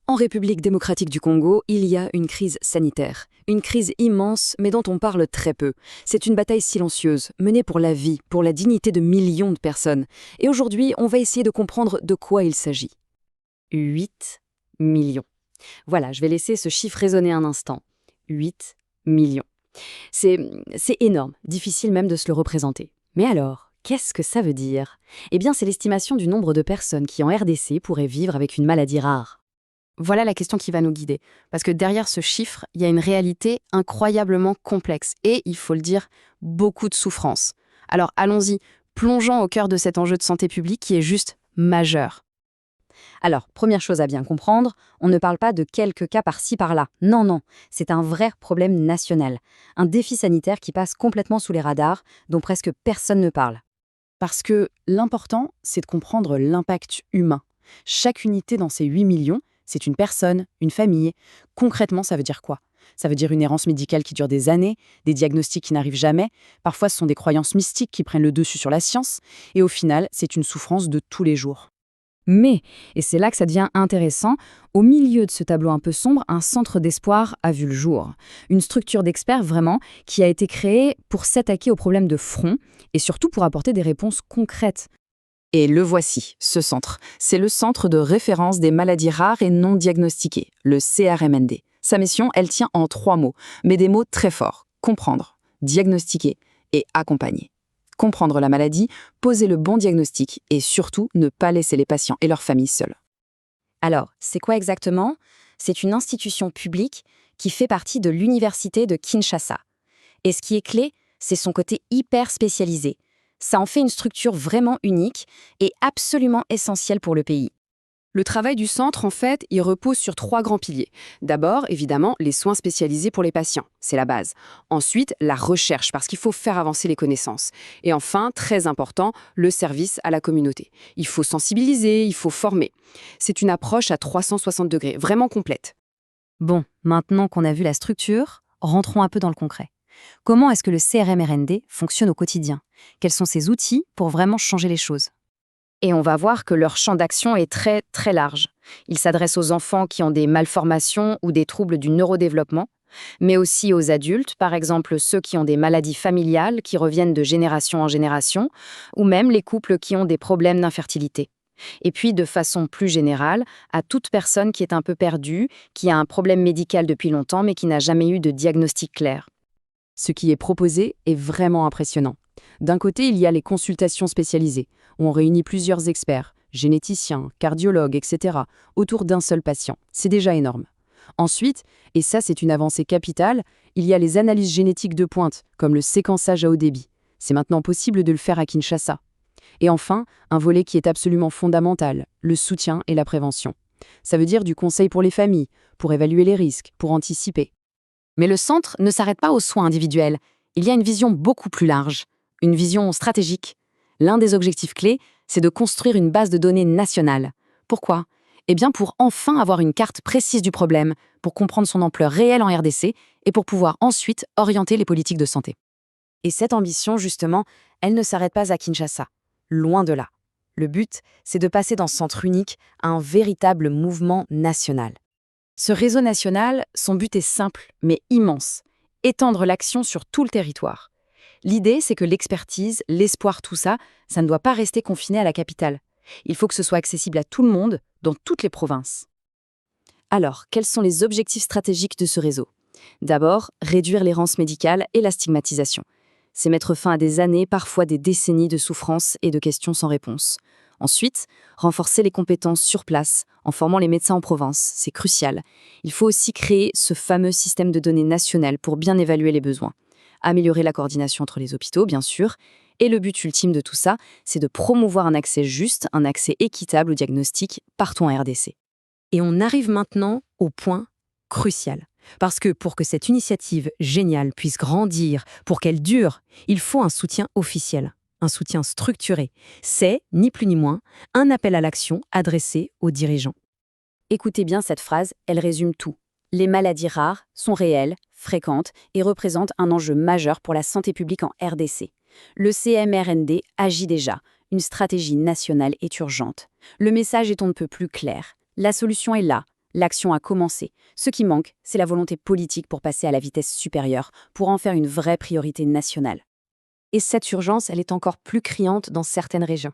En République démocratique du Congo, il y a une crise sanitaire. Une crise immense, mais dont on parle très peu. C'est une bataille silencieuse, menée pour la vie, pour la dignité de millions de personnes. Et aujourd'hui, on va essayer de comprendre de quoi il s'agit. 8 millions. Voilà, je vais laisser ce chiffre résonner un instant. 8 millions. C'est énorme, difficile même de se le représenter. Mais alors, qu'est-ce que ça veut dire? Eh bien, c'est l'estimation du nombre de personnes qui en RDC pourraient vivre avec une maladie rare. Voilà la question qui va nous guider. Parce que derrière ce chiffre, il y a une réalité incroyablement complexe et, il faut le dire, beaucoup de souffrance. Alors allons-y, plongeons au cœur de cet enjeu de santé publique qui est juste majeur. Alors, première chose à bien comprendre, on ne parle pas de quelques cas par-ci par-là. Non, non, c'est un vrai problème national. Un défi sanitaire qui passe complètement sous les radars, dont presque personne ne parle. Parce que l'important, c'est de comprendre l'impact humain. Chaque unité dans ces 8 millions, c'est une personne, une famille. Concrètement, ça veut dire quoi? Ça veut dire une errance médicale qui dure des années, des diagnostics qui n'arrivent jamais. Parfois, ce sont des croyances mystiques qui prennent le dessus sur la science. Et au final, c'est une souffrance de tous les jours. Mais, et c'est là que ça devient intéressant, au milieu de ce tableau un peu sombre, un centre d'espoir a vu le jour. Une structure d'experts vraiment qui a été créée pour s'attaquer aux problèmes de front et surtout pour apporter des réponses concrètes. Et le voici, ce centre. C'est le Centre de référence des maladies rares et non diagnostiquées, le CRMND. Sa mission, elle tient en 3 mots, mais des mots très forts. Comprendre, diagnostiquer et accompagner. Comprendre la maladie, poser le bon diagnostic et surtout ne pas laisser les patients et leurs familles seuls. Alors, c'est quoi exactement? C'est une institution publique qui fait partie de l'université de Kinshasa. Et ce qui est clé, c'est son côté hyper spécialisé. Ça en fait une structure vraiment unique et absolument essentielle pour le pays. Le travail du centre, en fait, il repose sur 3 grands piliers. D'abord, évidemment, les soins spécialisés pour les patients, c'est la base. Ensuite, la recherche, parce qu'il faut faire avancer les connaissances. Et enfin, très important, le service à la communauté. Il faut sensibiliser, il faut former. C'est une approche à 360 degrés, vraiment complète. Bon, maintenant qu'on a vu la structure, rentrons un peu dans le concret. Comment est-ce que le CRMRND fonctionne au quotidien? Quels sont ses outils pour vraiment changer les choses? Et on va voir que leur champ d'action est très, très large. Ils s'adressent aux enfants qui ont des malformations ou des troubles du neurodéveloppement, mais aussi aux adultes, par exemple ceux qui ont des maladies familiales qui reviennent de génération en génération, ou même les couples qui ont des problèmes d'infertilité. Et puis, de façon plus générale, à toute personne qui est un peu perdue, qui a un problème médical depuis longtemps, mais qui n'a jamais eu de diagnostic clair. Ce qui est proposé est vraiment impressionnant. D'un côté, il y a les consultations spécialisées, où on réunit plusieurs experts, généticiens, cardiologues, etc., autour d'un seul patient. C'est déjà énorme. Ensuite, et ça c'est une avancée capitale, il y a les analyses génétiques de pointe, comme le séquençage à haut débit. C'est maintenant possible de le faire à Kinshasa. Et enfin, un volet qui est absolument fondamental, le soutien et la prévention. Ça veut dire du conseil pour les familles, pour évaluer les risques, pour anticiper. Mais le centre ne s'arrête pas aux soins individuels. Il y a une vision beaucoup plus large, une vision stratégique. L'un des objectifs clés, c'est de construire une base de données nationale. Pourquoi? Eh bien pour enfin avoir une carte précise du problème, pour comprendre son ampleur réelle en RDC et pour pouvoir ensuite orienter les politiques de santé. Et cette ambition, justement, elle ne s'arrête pas à Kinshasa. Loin de là. Le but, c'est de passer dans ce centre unique à un véritable mouvement national. Ce réseau national, son but est simple, mais immense. Étendre l'action sur tout le territoire. L'idée, c'est que l'expertise, l'espoir, tout ça, ça ne doit pas rester confiné à la capitale. Il faut que ce soit accessible à tout le monde, dans toutes les provinces. Alors, quels sont les objectifs stratégiques de ce réseau? D'abord, réduire l'errance médicale et la stigmatisation. C'est mettre fin à des années, parfois des décennies de souffrance et de questions sans réponse. Ensuite, renforcer les compétences sur place, en formant les médecins en province, c'est crucial. Il faut aussi créer ce fameux système de données national pour bien évaluer les besoins. Améliorer la coordination entre les hôpitaux, bien sûr. Et le but ultime de tout ça, c'est de promouvoir un accès juste, un accès équitable au diagnostic partout en RDC. Et on arrive maintenant au point crucial. Parce que pour que cette initiative géniale puisse grandir, pour qu'elle dure, il faut un soutien officiel, un soutien structuré. C'est, ni plus ni moins, un appel à l'action adressé aux dirigeants. Écoutez bien cette phrase, elle résume tout. Les maladies rares sont réelles, fréquentes et représentent un enjeu majeur pour la santé publique en RDC. Le CMRND agit déjà. Une stratégie nationale est urgente. Le message est on ne peut plus clair. La solution est là. L'action a commencé. Ce qui manque, c'est la volonté politique pour passer à la vitesse supérieure, pour en faire une vraie priorité nationale. Et cette urgence, elle est encore plus criante dans certaines régions.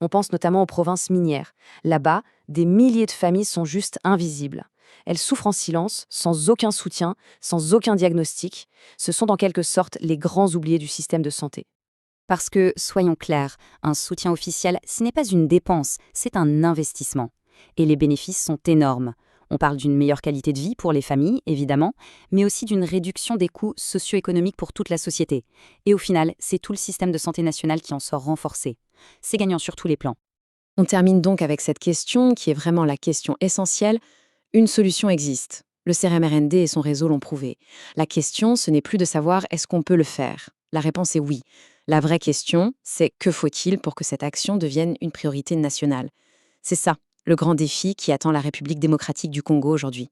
On pense notamment aux provinces minières. Là-bas, des milliers de familles sont juste invisibles. Elles souffrent en silence, sans aucun soutien, sans aucun diagnostic. Ce sont en quelque sorte les grands oubliés du système de santé. Parce que, soyons clairs, un soutien officiel, ce n'est pas une dépense, c'est un investissement. Et les bénéfices sont énormes. On parle d'une meilleure qualité de vie pour les familles, évidemment, mais aussi d'une réduction des coûts socio-économiques pour toute la société. Et au final, c'est tout le système de santé national qui en sort renforcé. C'est gagnant sur tous les plans. On termine donc avec cette question qui est vraiment la question essentielle. Une solution existe. Le CRM-RND et son réseau l'ont prouvé. La question, ce n'est plus de savoir est-ce qu'on peut le faire. La réponse est oui. La vraie question, c'est que faut-il pour que cette action devienne une priorité nationale? C'est ça, le grand défi qui attend la République démocratique du Congo aujourd'hui.